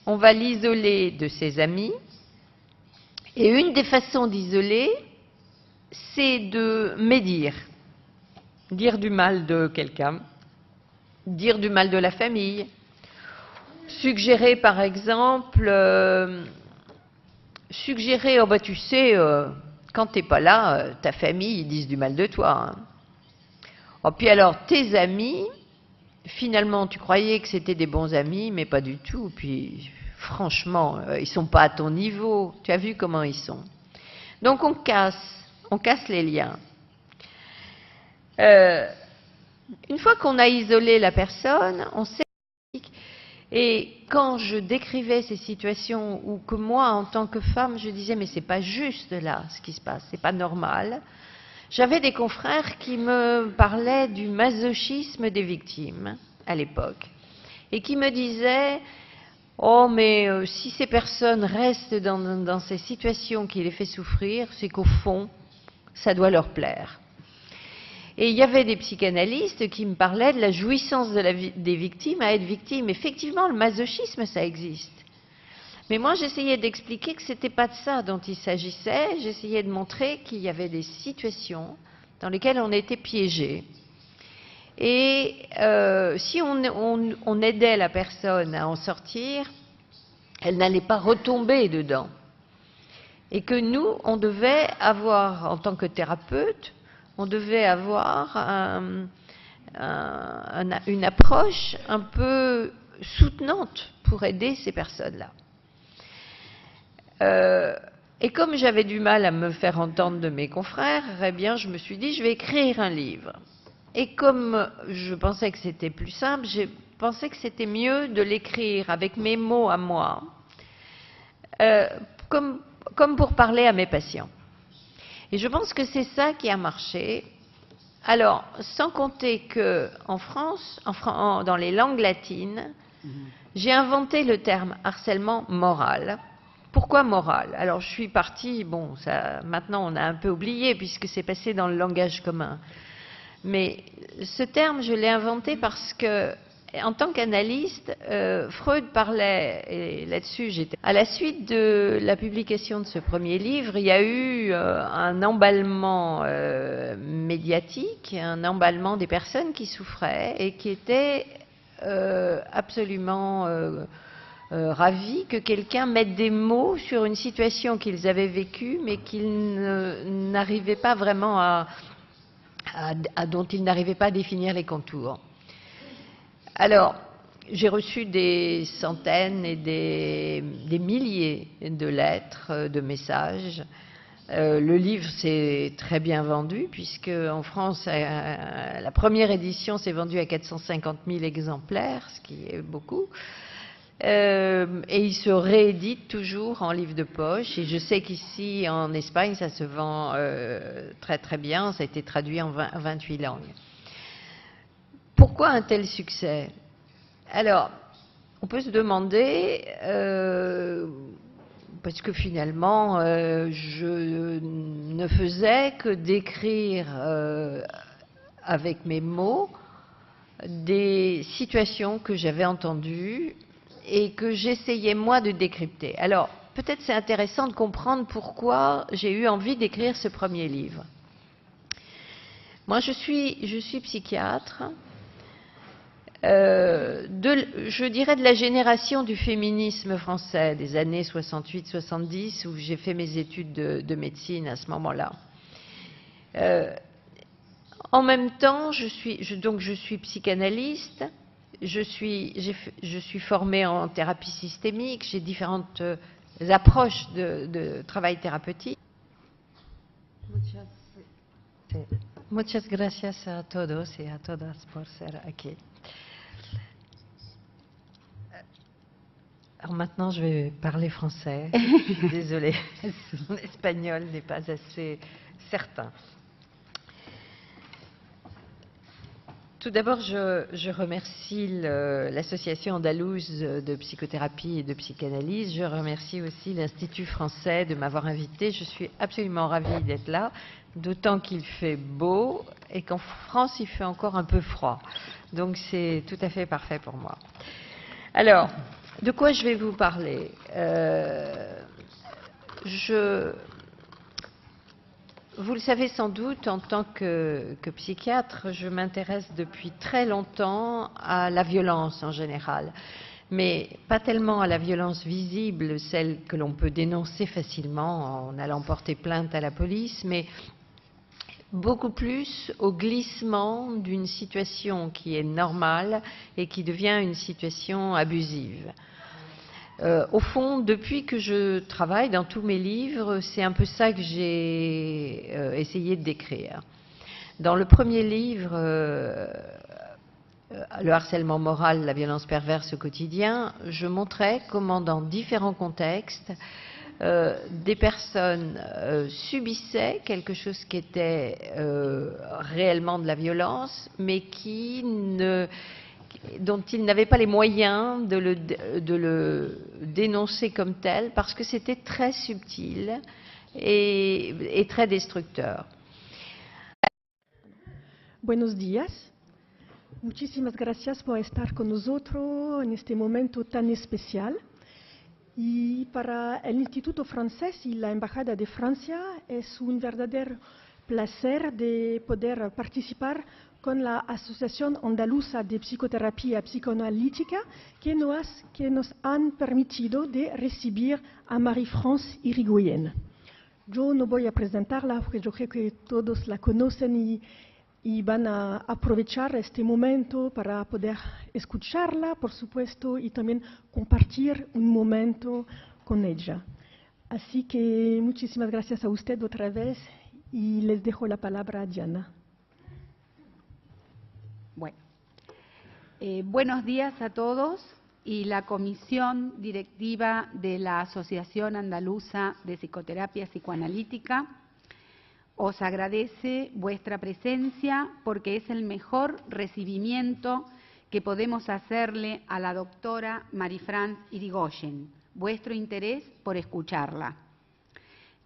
on va l'isoler de ses amis. Et une des façons d'isoler, c'est de médire. Dire du mal de quelqu'un, dire du mal de la famille, suggérer par exemple, oh bah tu sais, quand t'es pas là, ta famille, ils disent du mal de toi. Oh, puis alors, tes amis, finalement, tu croyais que c'était des bons amis, mais pas du tout. Puis, franchement, ils sont pas à ton niveau. Tu as vu comment ils sont. Donc, on casse les liens. Une fois qu'on a isolé la personne, on sait. Et quand je décrivais ces situations où que moi, en tant que femme, je disais mais c'est pas juste là ce qui se passe, c'est pas normal. J'avais des confrères qui me parlaient du masochisme des victimes à l'époque et qui me disaient oh mais si ces personnes restent dans ces situations qui les fait souffrir, c'est qu'au fond ça doit leur plaire. Et il y avait des psychanalystes qui me parlaient de la jouissance des victimes à être victimes. Effectivement, le masochisme, ça existe. Mais moi, j'essayais d'expliquer que ce n'était pas de ça dont il s'agissait. J'essayais de montrer qu'il y avait des situations dans lesquelles on était piégé. Et si on aidait la personne à en sortir, elle n'allait pas retomber dedans. Et que nous, on devait avoir, en tant que thérapeute, on devait avoir une approche un peu soutenante pour aider ces personnes-là. Et comme j'avais du mal à me faire entendre de mes confrères, eh bien, je me suis dit, je vais écrire un livre. Et comme je pensais que c'était plus simple, j'ai pensé que c'était mieux de l'écrire avec mes mots à moi, comme pour parler à mes patients. Et je pense que c'est ça qui a marché. Alors, sans compter qu'en France, dans les langues latines, j'ai inventé le terme harcèlement moral. Pourquoi moral? Alors, je suis partie, bon, ça, maintenant on a un peu oublié puisque c'est passé dans le langage commun. Mais ce terme, je l'ai inventé parce que, en tant qu'analyste, Freud parlait, et là-dessus j'étais. À la suite de la publication de ce premier livre, il y a eu un emballement médiatique, un emballement des personnes qui souffraient et qui étaient absolument ravis que quelqu'un mette des mots sur une situation qu'ils avaient vécue, mais qu'ils n'arrivaient pas vraiment dont ils n'arrivaient pas à définir les contours. Alors, j'ai reçu des centaines et des milliers de lettres, de messages. Le livre s'est très bien vendu, puisque en France, la première édition s'est vendue à 450 000 exemplaires, ce qui est beaucoup. Et il se réédite toujours en livre de poche. Et je sais qu'ici, en Espagne, ça se vend très très bien. Ça a été traduit en 28 langues. Pourquoi un tel succès? Alors, on peut se demander, parce que finalement, je ne faisais que décrire avec mes mots des situations que j'avais entendues et que j'essayais moi de décrypter. Alors, peut-être c'est intéressant de comprendre pourquoi j'ai eu envie d'écrire ce premier livre. Moi, je suis psychiatre. Je dirais de la génération du féminisme français, des années 68-70, où j'ai fait mes études de médecine à ce moment-là. En même temps, je suis psychanalyste, je suis formée en thérapie systémique, j'ai différentes approches de travail thérapeutique. Muchas gracias a todos y a todas por ser aquí. Alors maintenant, je vais parler français. Désolée, mon espagnol n'est pas assez certain. Tout d'abord, je remercie l'Association andalouse de psychothérapie et de psychanalyse. Je remercie aussi l'Institut français de m'avoir invitée. Je suis absolument ravie d'être là, d'autant qu'il fait beau et qu'en France, il fait encore un peu froid. Donc, c'est tout à fait parfait pour moi. Alors, de quoi je vais vous parler? Vous le savez sans doute, en tant que psychiatre, je m'intéresse depuis très longtemps à la violence en général, mais pas tellement à la violence visible, celle que l'on peut dénoncer facilement en allant porter plainte à la police, mais beaucoup plus au glissement d'une situation qui est normale et qui devient une situation abusive. Au fond, depuis que je travaille dans tous mes livres, c'est un peu ça que j'ai essayé de décrire. Dans le premier livre, le harcèlement moral, la violence perverse au quotidien, je montrais comment dans différents contextes, des personnes subissaient quelque chose qui était réellement de la violence, mais dont ils n'avaient pas les moyens de le dénoncer comme tel, parce que c'était très subtil et très destructeur. Buenos días. Muchísimas gracias por estar con nosotros en este momento tan especial. Y para el Instituto Francés y la Embajada de Francia es un verdadero placer de poder participar con la Asociación Andaluza de Psicoterapia Psicoanalítica que nos han permitido de recibir a Marie-France Irigoyen. Yo no voy a presentarla porque yo creo que todos la conocen y van a aprovechar este momento para poder escucharla, por supuesto, y también compartir un momento con ella. Así que muchísimas gracias a usted otra vez y les dejo la palabra a Diana. Bueno, buenos días a todos y la Comisión Directiva de la Asociación Andaluza de Psicoterapia Psicoanalítica os agradece vuestra presencia porque es el mejor recibimiento que podemos hacerle a la doctora Marie-France Irigoyen, vuestro interés por escucharla.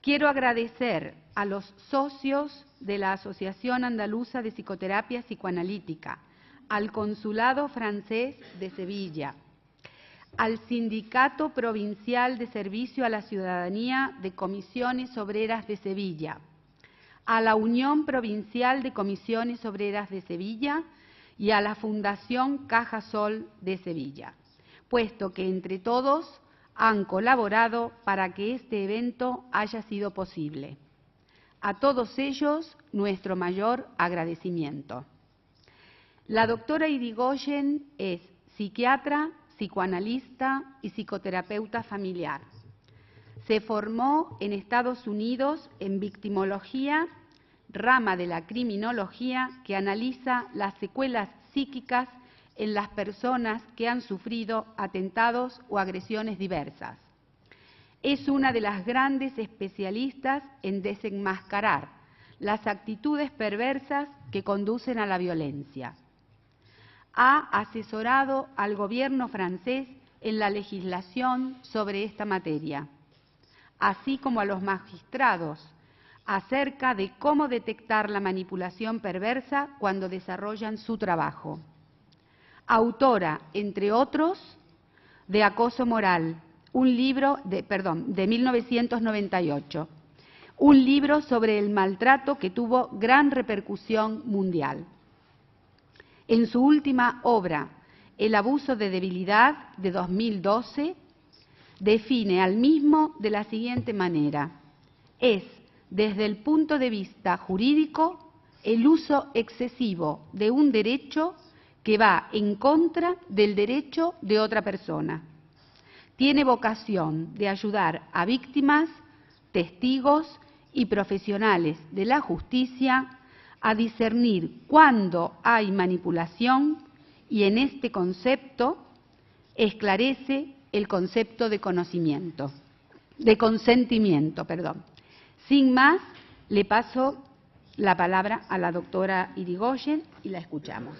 Quiero agradecer a los socios de la Asociación Andaluza de Psicoterapia Psicoanalítica, al Consulado Francés de Sevilla, al Sindicato Provincial de Servicio a la Ciudadanía de Comisiones Obreras de Sevilla, a la Unión Provincial de Comisiones Obreras de Sevilla y a la Fundación Caja Sol de Sevilla, puesto que entre todos han colaborado para que este evento haya sido posible. A todos ellos, nuestro mayor agradecimiento. La doctora Irigoyen es psiquiatra, psicoanalista y psicoterapeuta familiar. Se formó en Estados Unidos en victimología, rama de la criminología que analiza las secuelas psíquicas en las personas que han sufrido atentados o agresiones diversas. Es una de las grandes especialistas en desenmascarar las actitudes perversas que conducen a la violencia. Ha asesorado al gobierno francés en la legislación sobre esta materia, así como a los magistrados acerca de cómo detectar la manipulación perversa cuando desarrollan su trabajo. Autora, entre otros, de Acoso Moral, un libro de 1998, un libro sobre el maltrato que tuvo gran repercusión mundial. En su última obra, El abuso de debilidad, de 2012, define al mismo de la siguiente manera: es, desde el punto de vista jurídico, el uso excesivo de un derecho que va en contra del derecho de otra persona. Tiene vocación de ayudar a víctimas, testigos y profesionales de la justicia a discernir cuándo hay manipulación y en este concepto esclarece el concepto de consentimiento. Sin más, le paso la palabra a la doctora Irigoyen y la escuchamos.